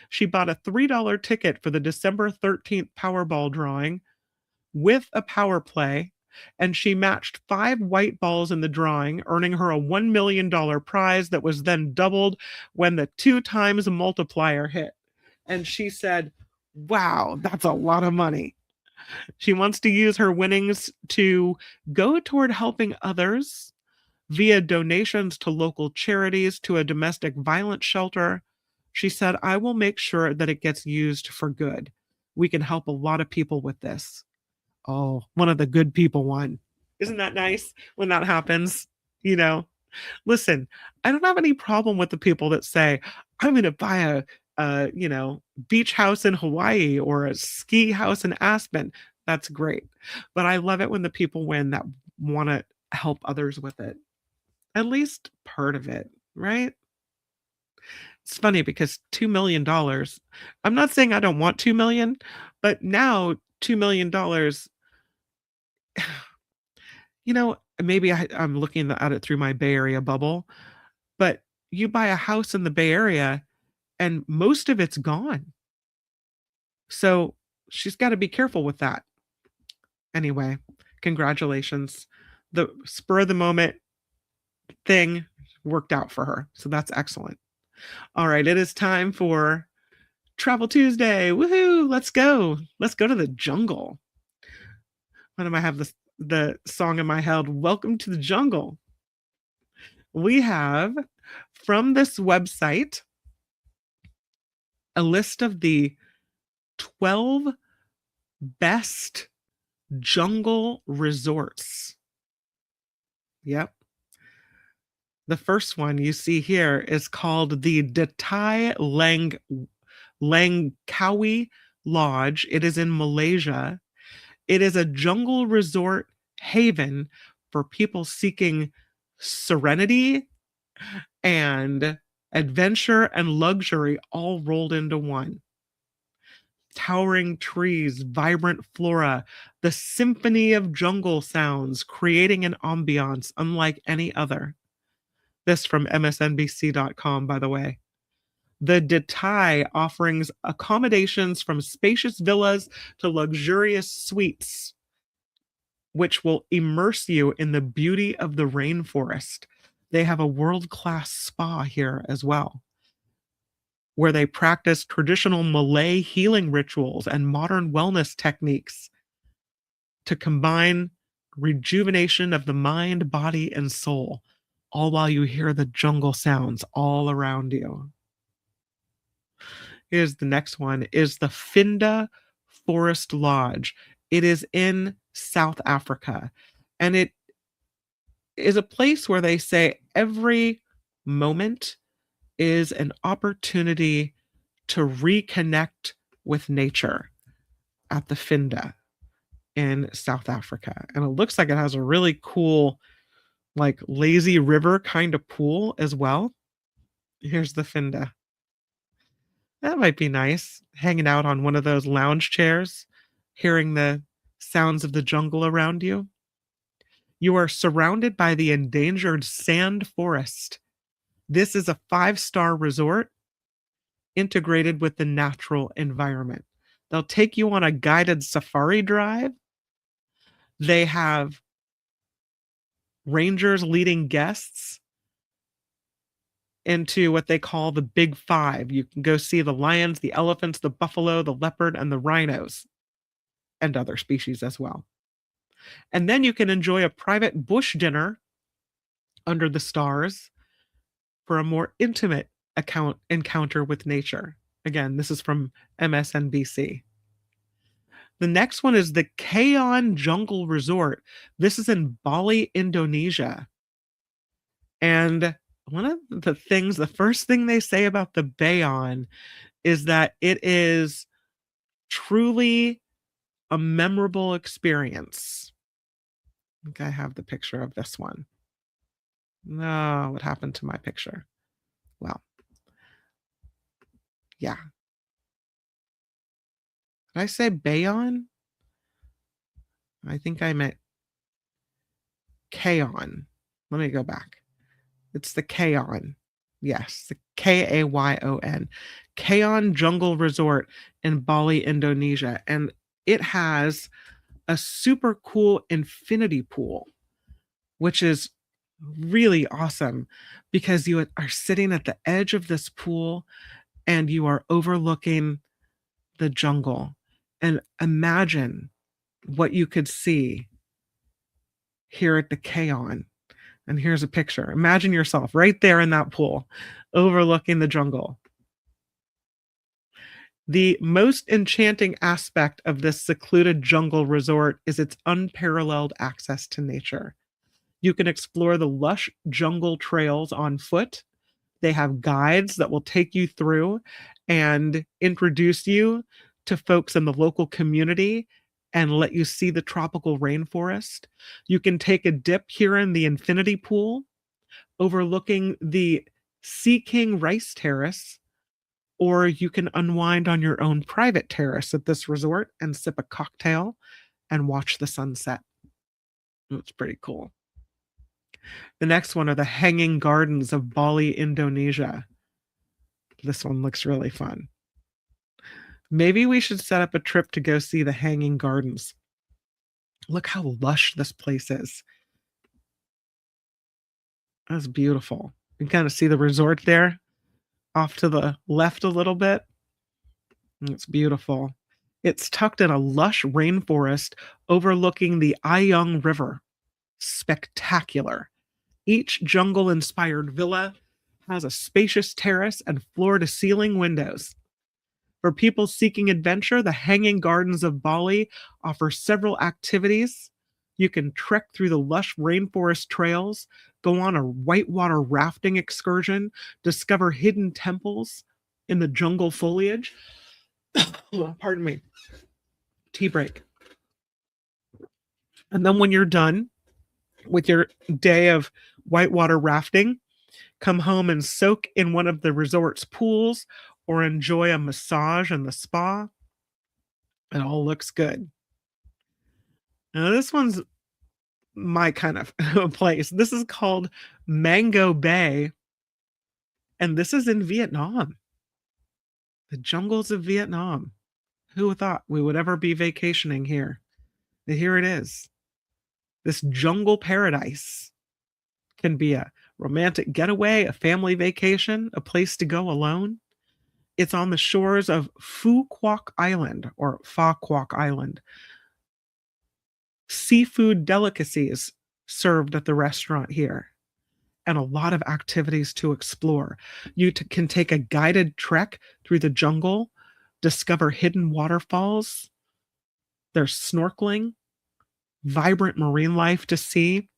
She bought a $3 ticket for the December 13th Powerball drawing with a power play, and she matched 5 white balls in the drawing, earning her a $1 million prize that was then doubled when the 2 times multiplier hit. And she said, wow, that's a lot of money. She wants to use her winnings to go toward helping others via donations to local charities to a domestic violence shelter. She said, I will make sure that it gets used for good. We can help a lot of people with this. Oh, one of the good people won. Isn't that nice when that happens? You know, listen, I don't have any problem with the people that say, I'm going to buy a beach house in Hawaii or a ski house in Aspen. That's great. But I love it when the people win that want to help others with it. At least part of it, right? It's funny because $2 million, I'm not saying I don't want 2 million, but now $2 million, maybe I'm looking at it through my Bay Area bubble, but you buy a house in the Bay Area and most of it's gone. So she's got to be careful with that. Anyway, congratulations. The spur of the moment thing worked out for her. So that's excellent. All right, it is time for Travel Tuesday. Woohoo! Let's go. Let's go to the jungle. Why do I have the song in my head? Welcome to the jungle. We have from this website a list of the 12 best jungle resorts. Yep. The first one you see here is called the Datai Langkawi Lodge. It is in Malaysia. It is a jungle resort haven for people seeking serenity and adventure and luxury all rolled into one. Towering trees, vibrant flora, the symphony of jungle sounds, creating an ambiance unlike any other. This from msnbc.com, by the way. The Datai offerings accommodations from spacious villas to luxurious suites, which will immerse you in the beauty of the rainforest. They have a world-class spa here as well, where they practice traditional Malay healing rituals and modern wellness techniques to combine rejuvenation of the mind, body, and soul, all while you hear the jungle sounds all around you. Here's the next one, is the Finda Forest Lodge. It is in South Africa, and it is a place where they say every moment is an opportunity to reconnect with nature at the Finda in South Africa. And it looks like it has a really cool, like lazy river kind of pool as well. Here's the Finda. That might be nice, hanging out on one of those lounge chairs, hearing the sounds of the jungle around you. You are surrounded by the endangered sand forest. This is a 5-star resort integrated with the natural environment. They'll take you on a guided safari drive. They have rangers leading guests into what they call the Big Five. You can go see the lions, the elephants, the buffalo, the leopard, and the rhinos, and other species as well. And then you can enjoy a private bush dinner under the stars for a more intimate encounter with nature. Again, this is from MSNBC. The next one is the Kayon Jungle Resort. This is in Bali, Indonesia. And one of the first thing they say about the Bayon is that it is truly a memorable experience. I think I have the picture of this one. No, what happened to my picture? Well, yeah. Did I say Bayon? I think I meant Kayon. Let me go back. It's the Kayon. Yes, the Kayon. Kayon Jungle Resort in Bali, Indonesia. And it has a super cool infinity pool, which is really awesome because you are sitting at the edge of this pool and you are overlooking the jungle. And imagine what you could see here at the Kayon. And here's a picture. Imagine yourself right there in that pool, overlooking the jungle. The most enchanting aspect of this secluded jungle resort is its unparalleled access to nature. You can explore the lush jungle trails on foot. They have guides that will take you through and introduce you to folks in the local community and let you see the tropical rainforest. You can take a dip here in the infinity pool overlooking the Sea King Rice Terrace, or you can unwind on your own private terrace at this resort and sip a cocktail and watch the sunset. It's pretty cool. The next one are the Hanging Gardens of Bali, Indonesia. This one looks really fun. Maybe we should set up a trip to go see the Hanging Gardens. Look how lush this place is. That's beautiful. You can kind of see the resort there off to the left a little bit. It's beautiful. It's tucked in a lush rainforest overlooking the Ayung River. Spectacular. Each jungle-inspired villa has a spacious terrace and floor-to-ceiling windows. For people seeking adventure, the Hanging Gardens of Bali offer several activities. You can trek through the lush rainforest trails, go on a whitewater rafting excursion, discover hidden temples in the jungle foliage. Pardon me. Tea break. And then when you're done with your day of whitewater rafting, come home and soak in one of the resort's pools or enjoy a massage in the spa. It all looks good. Now, this one's my kind of place. This is called Mango Bay, and this is in Vietnam. The jungles of Vietnam. Who thought we would ever be vacationing here? But here it is. This jungle paradise can be a romantic getaway, a family vacation, a place to go alone. It's on the shores of Phu Quoc Island, or Pha Quoc Island. Seafood delicacies served at the restaurant here, and a lot of activities to explore. You can take a guided trek through the jungle, discover hidden waterfalls. There's snorkeling, vibrant marine life to see.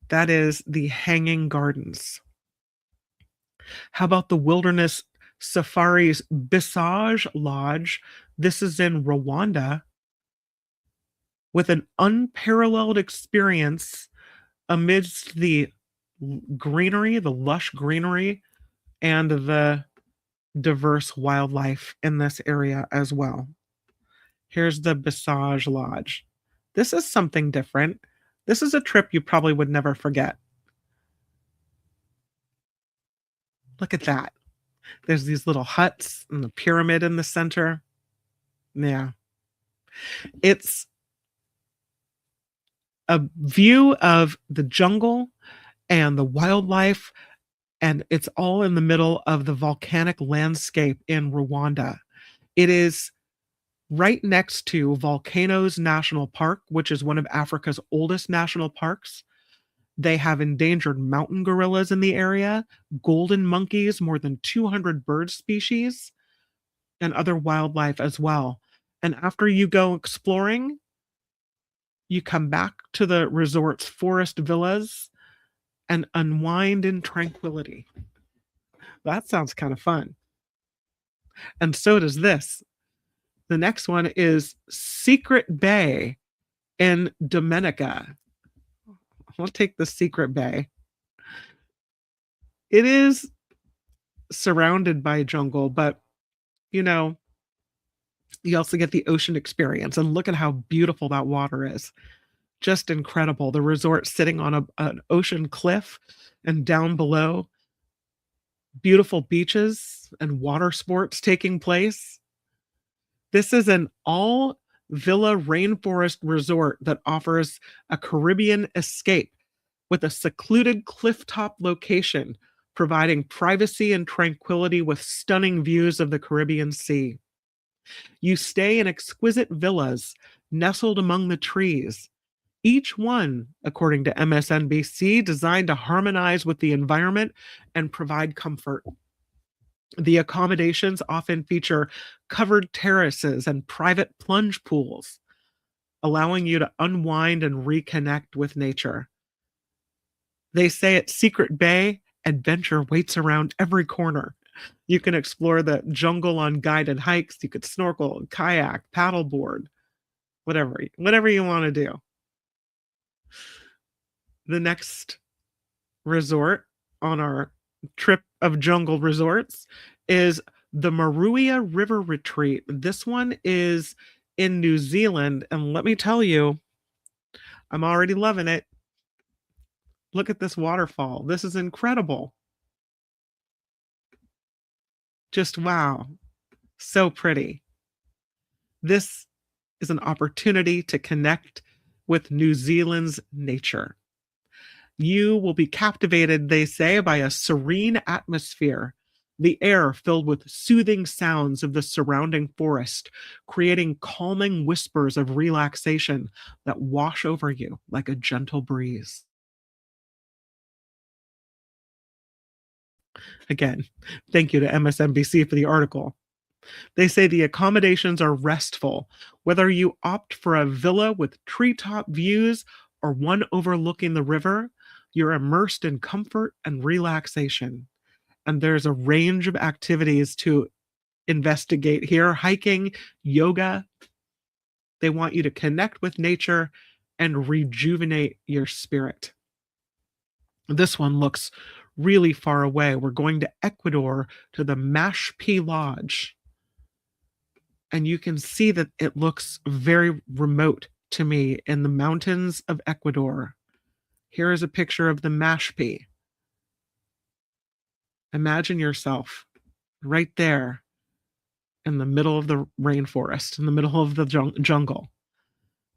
That is the Hanging Gardens. How about the Wilderness Safari's Bissage Lodge? This is in Rwanda, with an unparalleled experience amidst the greenery, the lush greenery, and the diverse wildlife in this area as well. Here's the Bissage Lodge. This is something different. This is a trip you probably would never forget. Look at that. There's these little huts and the pyramid in the center. Yeah. It's a view of the jungle and the wildlife, and it's all in the middle of the volcanic landscape in Rwanda. It is right next to Volcanoes National Park, which is one of Africa's oldest national parks. They have endangered mountain gorillas in the area, golden monkeys, more than 200 bird species, and other wildlife as well. And after you go exploring, you come back to the resort's forest villas and unwind in tranquility. That sounds kind of fun. And so does this. The next one is Secret Bay in Dominica. I'll take the Secret Bay. It is surrounded by jungle, but you also get the ocean experience, and look at how beautiful that water is. Just incredible. The resort sitting on an ocean cliff, and down below, beautiful beaches and water sports taking place. This is an all villa rainforest resort that offers a Caribbean escape with a secluded clifftop location, providing privacy and tranquility with stunning views of the Caribbean Sea. You stay in exquisite villas nestled among the trees, Each one, according to MSNBC, designed to harmonize with the environment and provide comfort. The accommodations often feature covered terraces and private plunge pools, allowing you to unwind and reconnect with nature. They say at Secret Bay, adventure waits around every corner. You can explore the jungle on guided hikes. You could snorkel, kayak, paddleboard, whatever you want to do. The next resort on our trip of jungle resorts is the Maruia River Retreat. This one is in New Zealand, and let me tell you, I'm already loving it. Look at this waterfall. This is incredible. Just wow. So pretty. This is an opportunity to connect with New Zealand's nature. You will be captivated, they say, by a serene atmosphere, the air filled with soothing sounds of the surrounding forest, creating calming whispers of relaxation that wash over you like a gentle breeze. Again, thank you to MSNBC for the article. They say the accommodations are restful, whether you opt for a villa with treetop views or one overlooking the river. You're immersed in comfort and relaxation. And there's a range of activities to investigate here: hiking, yoga. They want you to connect with nature and rejuvenate your spirit. This one looks really far away. We're going to Ecuador to the Mashpi Lodge. And you can see that it looks very remote to me in the mountains of Ecuador. Here is a picture of the Mashpi. Imagine yourself right there in the middle of the rainforest, in the middle of the jungle.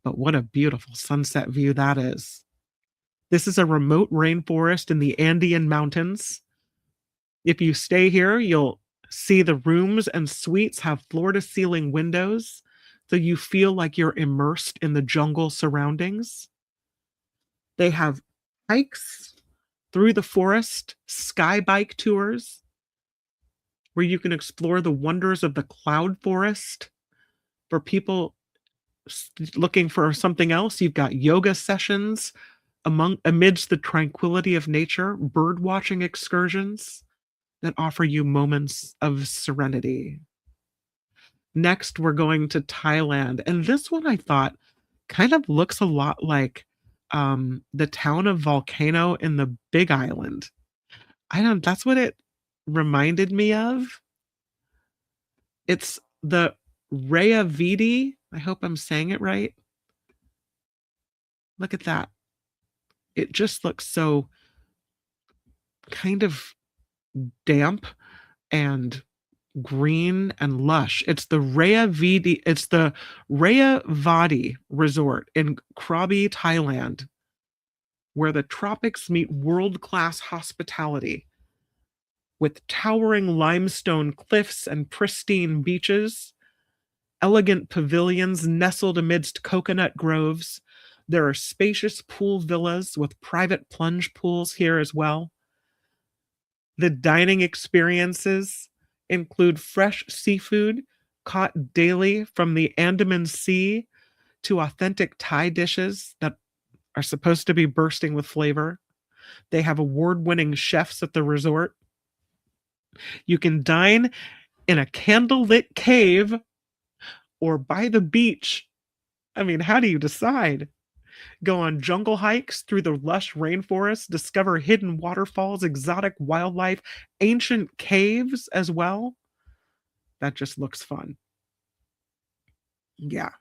But what a beautiful sunset view that is. This is a remote rainforest in the Andean Mountains. If you stay here, you'll see the rooms and suites have floor-to-ceiling windows, so you feel like you're immersed in the jungle surroundings. They have hikes through the forest, sky bike tours, where you can explore the wonders of the cloud forest. For people looking for something else, you've got yoga sessions amidst the tranquility of nature, bird watching excursions that offer you moments of serenity. Next, we're going to Thailand. And this one I thought kind of looks a lot like the town of Volcano in the Big Island. That's what it reminded me of. It's the Rayavidi. I hope I'm saying it right. Look at that. It just looks so kind of damp and green and lush. It's the Rayavidi Resort in Krabi, Thailand, where the tropics meet world-class hospitality. With towering limestone cliffs and pristine beaches, elegant pavilions nestled amidst coconut groves. There are spacious pool villas with private plunge pools here as well. The dining experiences include fresh seafood caught daily from the Andaman Sea to authentic Thai dishes that are supposed to be bursting with flavor. They have award-winning chefs at the resort. You can dine in a candlelit cave or by the beach. I mean, how do you decide? Go on jungle hikes through the lush rainforest, discover hidden waterfalls, exotic wildlife, ancient caves as well. That just looks fun. Yeah.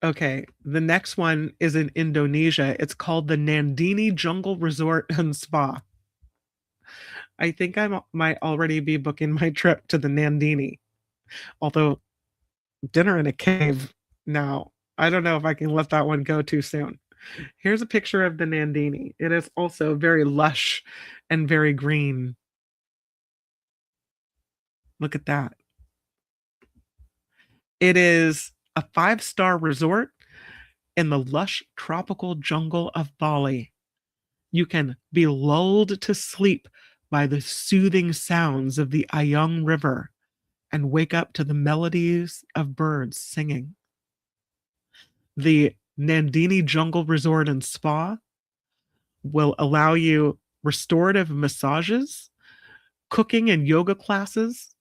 Okay, the next one is in Indonesia. It's called the Nandini Jungle Resort and Spa. I think I might already be booking my trip to the Nandini. Although dinner in a cave, now, I don't know if I can let that one go too soon. Here's a picture of the Nandini. It is also very lush and very green. Look at that. It is a 5-star resort in the lush tropical jungle of Bali. You can be lulled to sleep by the soothing sounds of the Ayung River and wake up to the melodies of birds singing. The Nandini Jungle Resort and Spa will allow you restorative massages, cooking and yoga classes,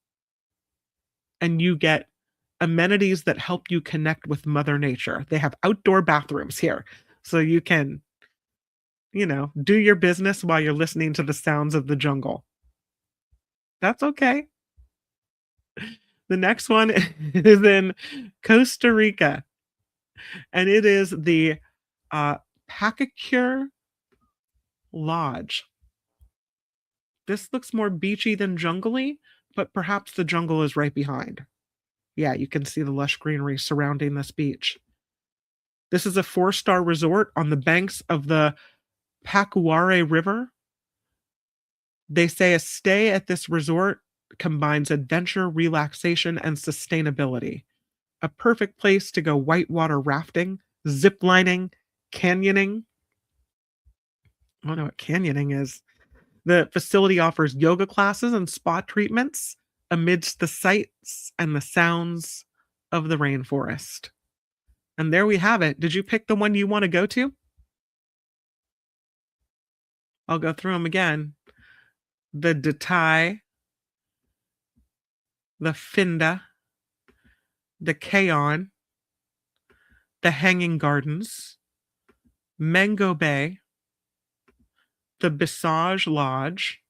and you get amenities that help you connect with Mother Nature. They have outdoor bathrooms here, so you can, do your business while you're listening to the sounds of the jungle. That's okay. The next one is in Costa Rica, and it is the Pacacure Lodge. This looks more beachy than jungly, but perhaps the jungle is right behind. Yeah, you can see the lush greenery surrounding this beach. This is a 4-star resort on the banks of the Pacuare River. They say a stay at this resort combines adventure, relaxation, and sustainability. A perfect place to go whitewater rafting, zip lining, canyoning. I don't know what canyoning is. The facility offers yoga classes and spa treatments amidst the sights and the sounds of the rainforest. And there we have it. Did you pick the one you want to go to? I'll go through them again. The Datai, the Finda, the Kaon, the Hanging Gardens, Mango Bay, the Bisage Lodge,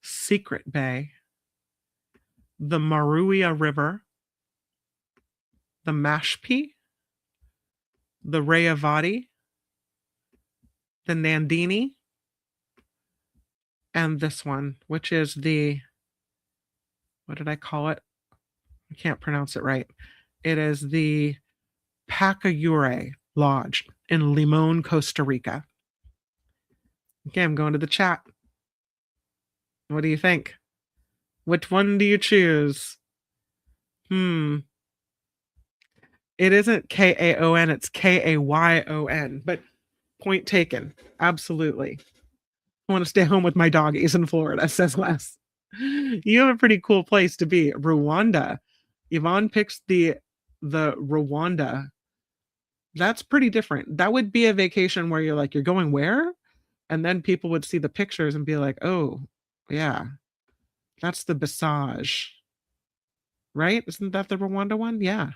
Secret Bay, the Maruia River, the Mashpee, the Rayavati, the Nandini, and this one, which is the, what did I call it? I can't pronounce it right. It is the Pacayure Lodge in Limon, Costa Rica. Okay, I'm going to the chat. What do you think? Which one do you choose? It isn't Kaon, it's Kayon, but point taken. Absolutely. I want to stay home with my doggies in Florida, says Les. You have a pretty cool place to be. Rwanda. Yvonne picks the Rwanda. That's pretty different. That would be a vacation where you're like, you're going where? And then people would see the pictures and be like, oh, yeah, that's the Bisage. Right? Isn't that the Rwanda one? Yeah.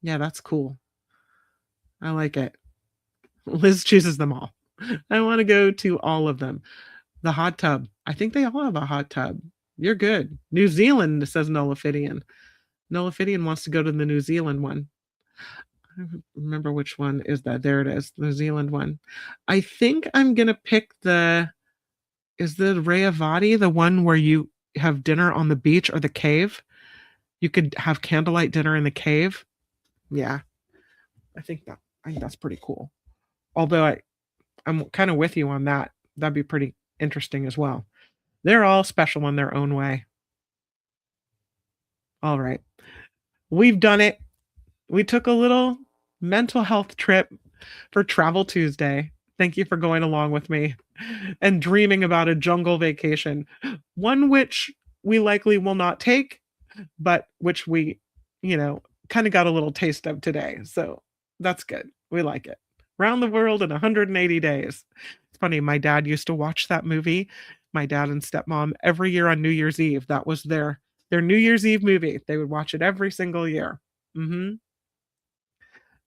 Yeah, that's cool. I like it. Liz chooses them all. I want to go to all of them. The hot tub. I think they all have a hot tub. You're good. New Zealand, says Nullifidian. Nullifidian wants to go to the New Zealand one. I don't remember which one is that. There it is. New Zealand one. I think I'm going to pick is the Rayavati the one where you have dinner on the beach or the cave? You could have candlelight dinner in the cave. Yeah. I think that's pretty cool. Although I'm kind of with you on that. That'd be pretty interesting as well. They're all special in their own way. All right. We've done it. We took a little mental health trip for Travel Tuesday. Thank you for going along with me and dreaming about a jungle vacation. One which we likely will not take, but which we, kind of got a little taste of today. So that's good. We like it. Around the World in 180 Days. It's funny. My dad used to watch that movie. My dad and stepmom every year on New Year's Eve. That was their New Year's Eve movie. They would watch it every single year.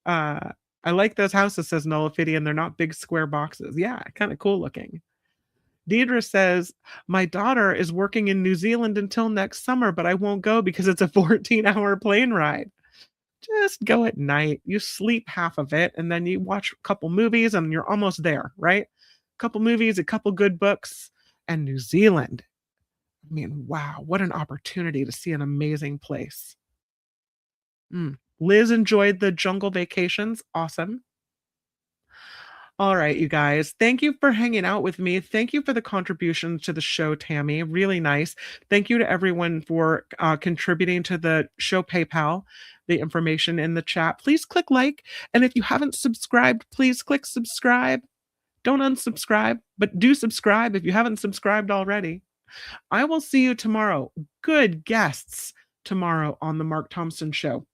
I like those houses, says Nullifidian. They're not big square boxes. Yeah, kind of cool looking. Deidre says, my daughter is working in New Zealand until next summer, but I won't go because it's a 14-hour plane ride. Just go at night. You sleep half of it, and then you watch a couple movies, and you're almost there, right? A couple movies, a couple good books, and New Zealand. I mean, wow, what an opportunity to see an amazing place. Liz enjoyed the jungle vacations. Awesome. All right, you guys. Thank you for hanging out with me. Thank you for the contributions to the show, Tammy. Really nice. Thank you to everyone for contributing to the show PayPal. The information in the chat. Please click like. And if you haven't subscribed, please click subscribe. Don't unsubscribe, but do subscribe if you haven't subscribed already. I will see you tomorrow. Good guests tomorrow on The Mark Thompson Show.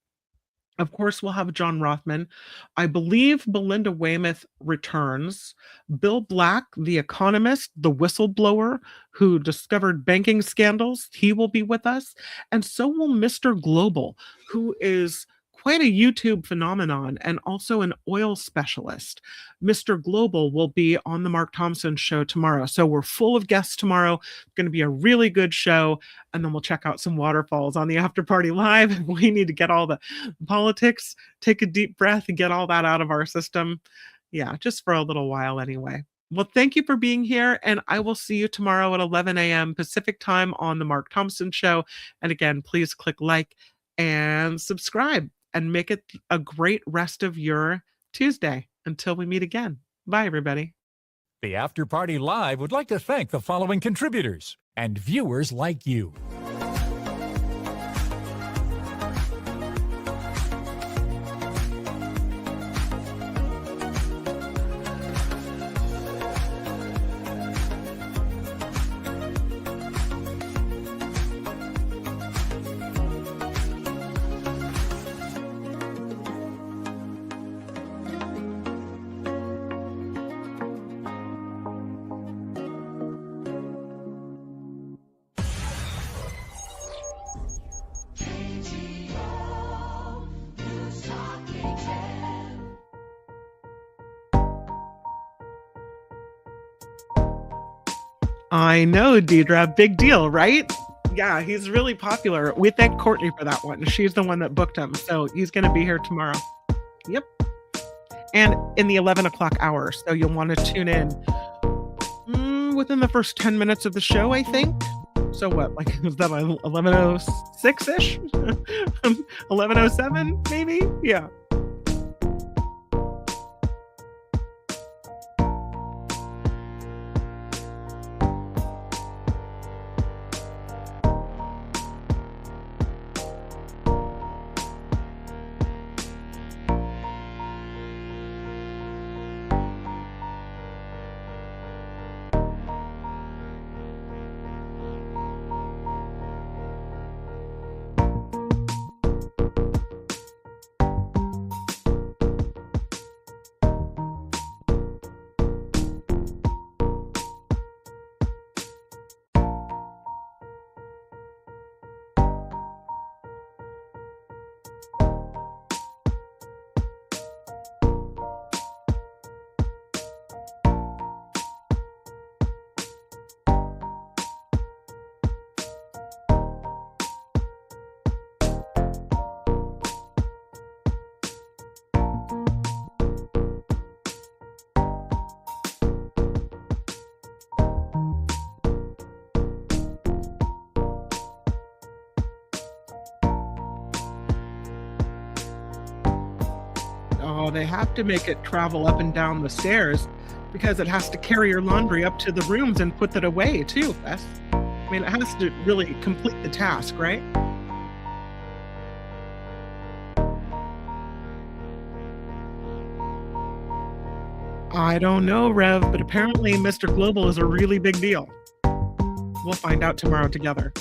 Of course, we'll have John Rothman. I believe Belinda Weymouth returns. Bill Black, the economist, the whistleblower who discovered banking scandals, he will be with us. And so will Mr. Global, who is quite a YouTube phenomenon and also an oil specialist. Mr. Global will be on the Mark Thompson Show tomorrow. So we're full of guests tomorrow. It's going to be a really good show. And then we'll check out some waterfalls on the After Party Live. We need to get all the politics, take a deep breath, and get all that out of our system. Yeah, just for a little while anyway. Well, thank you for being here. And I will see you tomorrow at 11 a.m. Pacific time on the Mark Thompson Show. And again, please click like and subscribe and make it a great rest of your Tuesday until we meet again. Bye, everybody. The After Party Live would like to thank the following contributors and viewers like you. I know, Deidre. Big deal, right? Yeah, he's really popular. We thank Courtney for that one. She's the one that booked him. So he's going to be here tomorrow. Yep. And in the 11 o'clock hour. So you'll want to tune in within the first 10 minutes of the show, I think. So what? Like, is that 11:06-ish? 11:07, maybe? Yeah. Oh, they have to make it travel up and down the stairs because it has to carry your laundry up to the rooms and put it away too, Beth. I mean, it has to really complete the task, right? I don't know, Rev, but apparently Mr. Global is a really big deal. We'll find out tomorrow together.